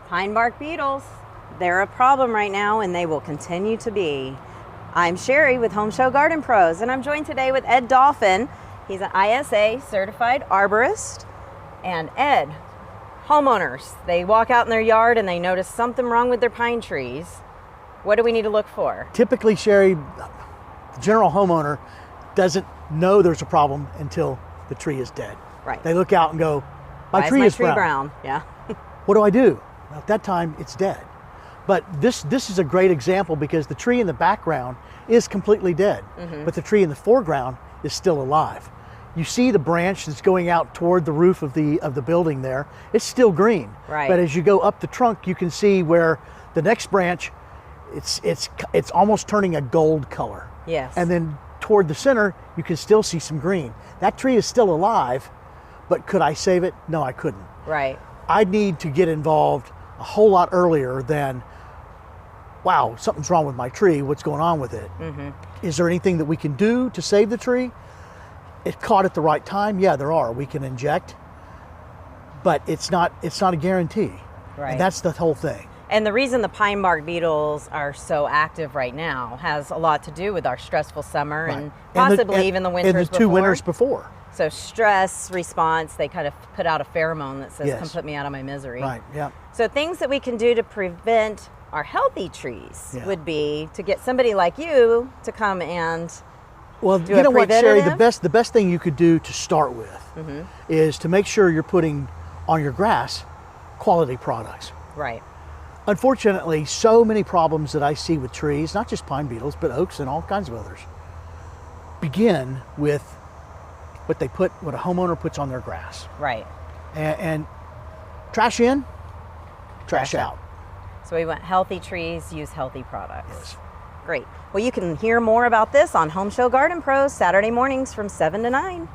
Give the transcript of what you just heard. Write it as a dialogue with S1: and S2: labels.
S1: Pine bark beetles, they're a problem right now and they will continue to be. I'm Sherry with Home Show Garden Pros, and I'm joined today with Ed Dolphin. He's an ISA certified arborist. And Ed, homeowners, they walk out in their yard and they notice something wrong with their pine trees. What do we need to look for?
S2: Typically, Sherry, the general homeowner doesn't know there's a problem until the tree is dead.
S1: Right.
S2: They look out and go,
S1: Why
S2: tree
S1: is
S2: is
S1: brown. Yeah.
S2: What do I do? Well, at that time, it's dead. But this is a great example because the tree in the background is completely dead, but the tree in the foreground is still alive. You see the branch that's going out toward the roof of the building there. It's still green.
S1: Right.
S2: But as you go up the trunk, you can see where the next branch, it's almost turning a gold color.
S1: Yes.
S2: And then toward the center, you can still see some green. That tree is still alive, but could I save it? No, I couldn't.
S1: Right.
S2: I'd need to get involved a whole lot earlier than, wow, something's wrong with my tree, what's going on with it? Is there anything that we can do to save the tree? It caught at the right time? Yeah, there are. We can inject, but it's not a guarantee.
S1: Right.
S2: And that's the whole thing.
S1: And the reason the pine bark beetles are so active right now has a lot to do with our stressful summer and possibly even the winters
S2: and the two winters before.
S1: So stress response, they kind of put out a pheromone that says,
S2: Yes.
S1: come put me out of my misery.
S2: Right, yeah.
S1: So things that we can do to prevent our healthy trees would be to get somebody like you to come and
S2: well,
S1: do
S2: you know what, Sherry,
S1: preventative?
S2: the best thing you could do to start with is to make sure you're putting on your grass quality products.
S1: Right.
S2: Unfortunately, so many problems that I see with trees, not just pine beetles, but oaks and all kinds of others, begin with what a homeowner puts on their grass.
S1: Right.
S2: And trash in, trash out.
S1: So we want healthy trees, use healthy products.
S2: Yes.
S1: Great. Well, you can hear more about this on Home Show Garden Pros Saturday mornings from 7 to 9.